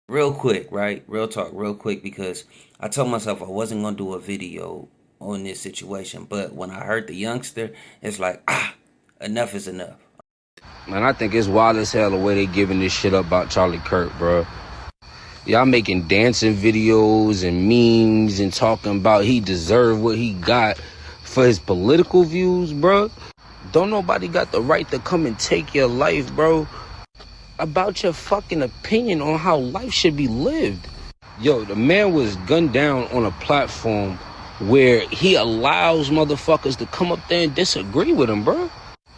Real quick, right? Real talk, real quick, because I told myself I wasn't gonna do a video on this situation, but when I heard the youngster, it's like, enough is enough. Man, I think it's wild as hell the way they giving this shit up about Charlie Kirk, bro. Y'all making dancing videos and memes and talking about he deserved what he got for his political views, bro. Don't nobody got the right to come and take your life, bro, about your fucking opinion on how life should be lived. Yo, the man was gunned down on a platform where he allows motherfuckers to come up there and disagree with him, bro.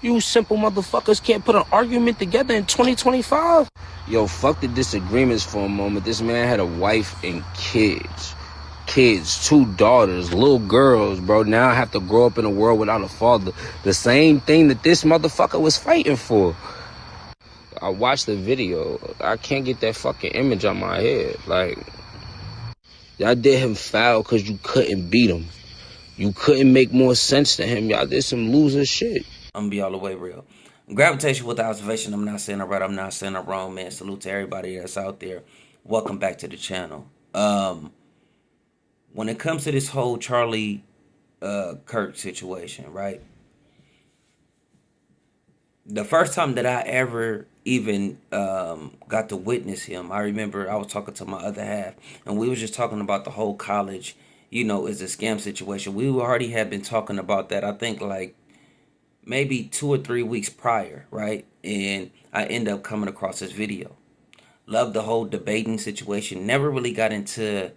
You simple motherfuckers can't put an argument together in 2025? Yo, fuck the disagreements for a moment. This man had a wife and kids. Kids, 2 daughters, little girls, bro. Now I have to grow up in a world without a father. The same thing that this motherfucker was fighting for. I watched the video. I can't get that fucking image on my head. Like, y'all did him foul because you couldn't beat him. You couldn't make more sense to him. Y'all did some loser shit. I'm gonna be all the way real. Gravitation with the observation. I'm not saying it right. I'm not saying it wrong, man. Salute to everybody that's out there. Welcome back to the channel. When it comes to this whole Charlie Kirk situation, right? The first time that I ever even got to witness him, I remember I was talking to my other half, and we was just talking about the whole college, is a scam situation. We already had been talking about that, I think, like maybe 2 or 3 weeks prior, right? And I end up coming across this video. Loved the whole debating situation. Never really got into,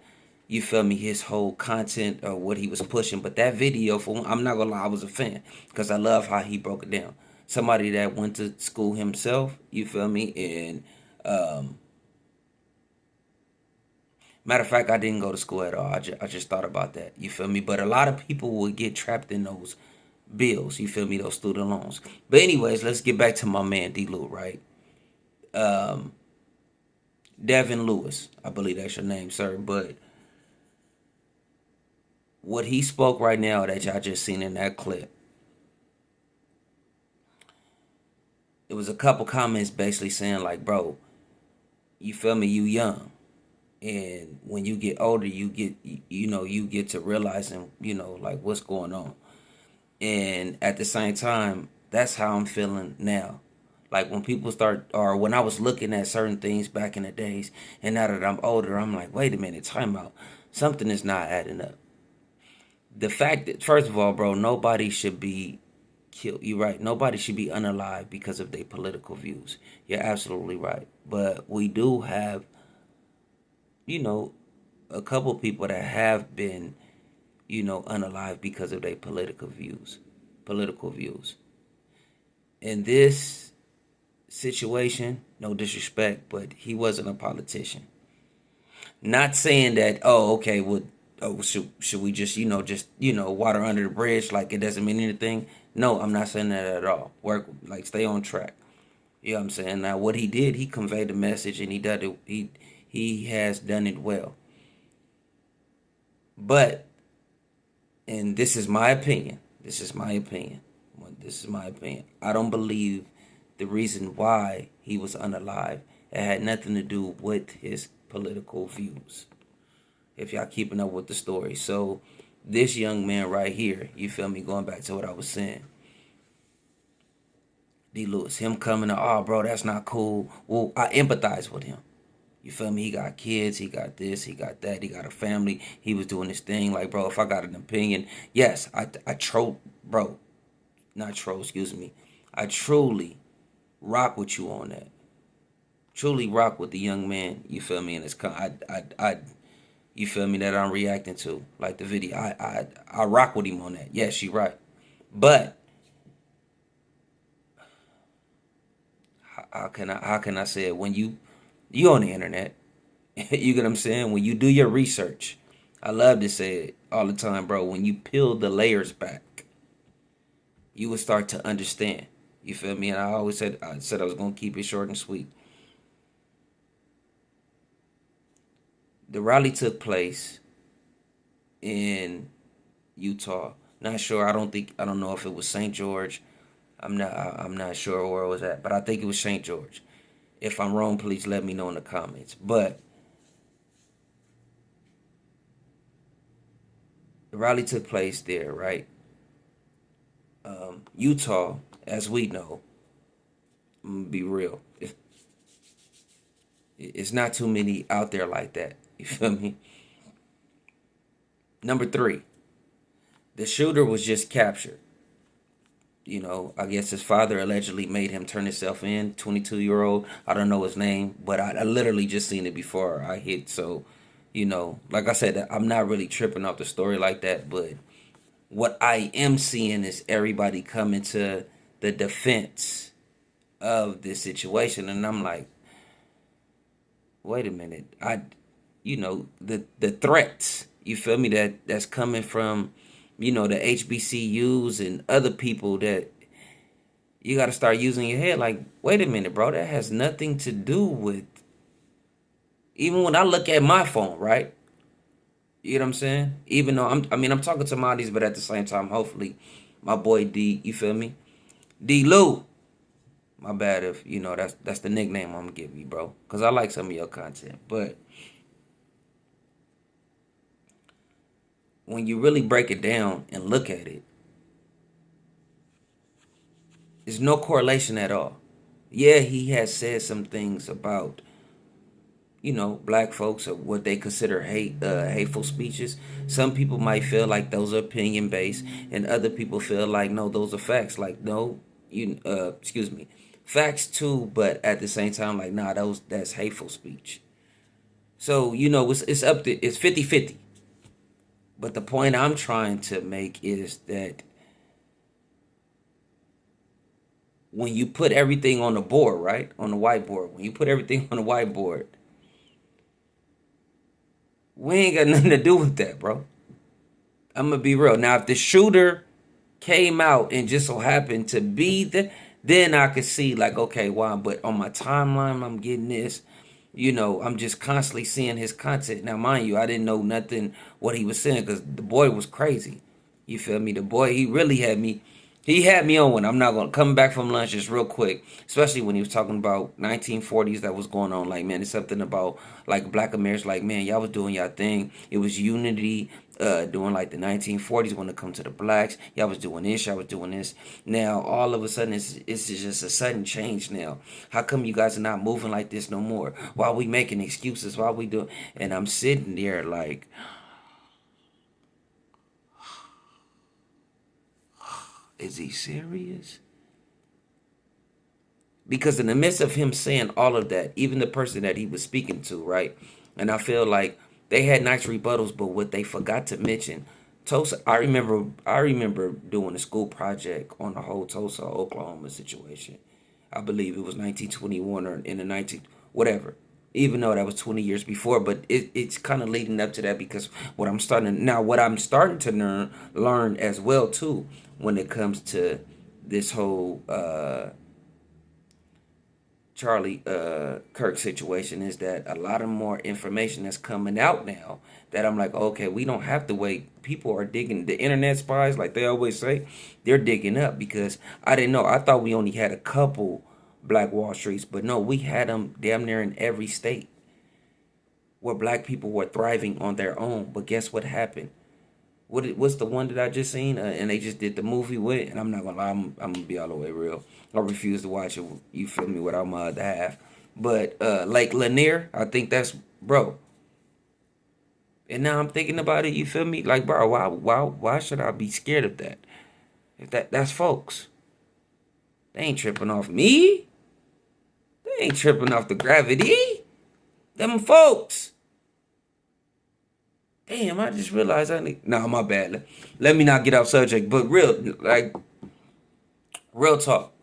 you feel me, his whole content or what he was pushing. But that video, I'm not gonna lie, I was a fan because I love how he broke it down. Somebody that went to school himself, you feel me, and matter of fact, I didn't go to school at all. I just thought about that. You feel me? But a lot of people would get trapped in those bills. You feel me? Those student loans. But anyways, let's get back to my man D. Lou, right? Devin Lewis, I believe that's your name, sir. But what he spoke right now that y'all just seen in that clip, it was a couple comments basically saying like, bro, you feel me? You young. And when you get older, you get to realizing, like what's going on. And at the same time, that's how I'm feeling now. Like when people start, or when I was looking at certain things back in the days, and now that I'm older, I'm like, wait a minute, time out. Something is not adding up. The fact that, first of all, bro, nobody should be killed. You're right. Nobody should be unalive because of their political views. You're absolutely right. But we do have, you know, a couple people that have been, unalive because of their political views. Political views. In this situation, no disrespect, but he wasn't a politician. Not saying that, oh, okay, well, oh, should we just, water under the bridge like it doesn't mean anything? No, I'm not saying that at all. Work, like, stay on track. You know what I'm saying? Now, what he did, he conveyed the message, and he did it. He has done it well. But, and this is my opinion. This is my opinion. This is my opinion. I don't believe the reason why he was unalive, it had nothing to do with his political views. If y'all keeping up with the story. So this young man right here, you feel me, going back to what I was saying. D. Lewis, him coming to, oh bro, that's not cool. Well, I empathize with him. You feel me? He got kids, he got this, he got that, he got a family. He was doing his thing. Like, bro, if I got an opinion, yes, I troll, bro, not troll, excuse me. I truly rock with you on that. Truly rock with the young man, you feel me, and it's you feel me, that I'm reacting to, like the video. I rock with him on that. Yes, you're right. But how can I say it? When you on the internet, you get what I'm saying? When you do your research, I love to say it all the time, bro. When you peel the layers back, you will start to understand. You feel me? And I said I was gonna keep it short and sweet. The rally took place in Utah. Not sure. I don't know if it was St. George. I'm not sure where it was at, but I think it was St. George. If I'm wrong, please let me know in the comments. But The rally took place there, right? Utah, as we know, I'm gonna be real. It's not too many out there like that. You feel me? Number three, the shooter was just captured. I guess his father allegedly made him turn himself in. 22-year-old. I don't know his name, but I literally just seen it before I hit. So, like I said, I'm not really tripping off the story like that. But what I am seeing is everybody coming to the defense of this situation, and I'm like, wait a minute. The threats. You feel me? That's coming from, the HBCUs and other people that you got to start using your head. Like, wait a minute, bro. That has nothing to do with. Even when I look at my phone, right? You know what I'm saying? Even though I'm talking to Mondies, but at the same time, hopefully, my boy D, you feel me? D Lou. My bad if that's the nickname I'm gonna give you, bro. Cause I like some of your content, but when you really break it down and look at it, there's no correlation at all. Yeah, he has said some things about black folks or what they consider hateful speeches. Some people might feel like those are opinion based, and other people feel like no, those are facts. Like no, excuse me, facts too, but at the same time, like nah, that's hateful speech. So it's up to it's 50-50. But the point I'm trying to make is that when you put everything on the board, right, on the whiteboard, when you put everything on the whiteboard, we ain't got nothing to do with that, bro. I'm gonna be real. Now, if the shooter came out and just so happened to be then I could see like, okay, why? But on my timeline, I'm getting this. I'm just constantly seeing his content. Now, mind you, I didn't know nothing what he was saying because the boy was crazy. You feel me? The boy, he really had me. He had me on one. I'm not gonna come back from lunch just real quick, especially when he was talking about 1940s that was going on. Like, man, it's something about like Black Americans. Like, man, y'all was doing y'all thing. It was unity. During like the 1940s when it comes to the blacks, y'all was doing this, y'all was doing this. Now all of a sudden it's just a sudden change now. How come you guys are not moving like this no more? Why are we making excuses? Why are we doing? And I'm sitting there like, is he serious? Because in the midst of him saying all of that, even the person that he was speaking to, right? And I feel like they had nice rebuttals, but what they forgot to mention, Tulsa. I remember doing a school project on the whole Tulsa, Oklahoma situation. I believe it was 1921 or in the 19 whatever. Even though that was 20 years before, but it's kind of leading up to that because what I'm starting to learn as well too when it comes to this whole Charlie Kirk situation is that a lot of more information that's coming out now that I'm like, okay, we don't have to wait. People are digging the internet spies, like they always say, they're digging up because I didn't know. I thought we only had a couple Black Wall Streets, but no, we had them damn near in every state where black people were thriving on their own. But guess what happened? What's the one that I just seen? And they just did the movie with. And I'm not gonna lie, I'm gonna be all the way real. I refuse to watch it. You feel me? Without my other half. But Lake Lanier, I think that's bro. And now I'm thinking about it. You feel me? Like bro, why should I be scared of that? If that's folks, they ain't tripping off me. They ain't tripping off the gravity. Them folks. Damn, I just realized I need. Nah, my bad. Let me not get off subject. But real talk.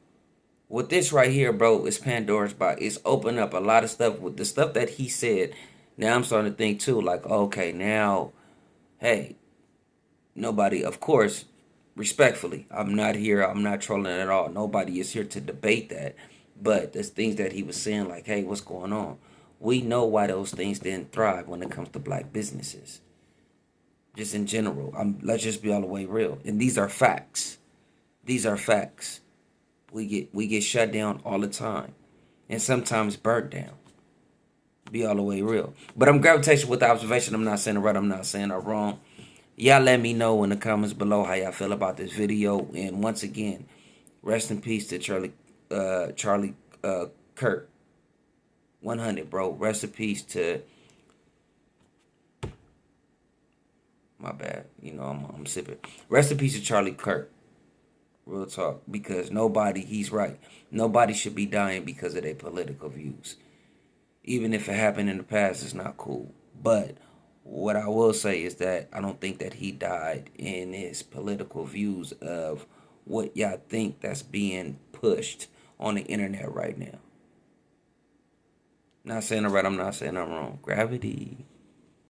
With this right here, bro, is Pandora's box. It's opened up a lot of stuff with the stuff that he said. Now I'm starting to think too, like, okay, now, hey, nobody, of course, respectfully, I'm not here. I'm not trolling at all. Nobody is here to debate that. But there's things that he was saying, like, hey, what's going on? We know why those things didn't thrive when it comes to black businesses. Just in general. Let's just be all the way real. And these are facts. These are facts. We get shut down all the time. And sometimes burnt down. Be all the way real. But I'm gravitating with the observation. I'm not saying it right. I'm not saying it wrong. Y'all let me know in the comments below how y'all feel about this video. And once again, rest in peace to Charlie Kirk. 100, bro. Rest in peace to, my bad. You know, I'm sipping. Rest in peace to Charlie Kirk. Real talk. Because he's right. Nobody should be dying because of their political views. Even if it happened in the past, it's not cool. But what I will say is that I don't think that he died in his political views of what y'all think that's being pushed on the internet right now. Not saying I'm right, I'm not saying I'm wrong. Gravity.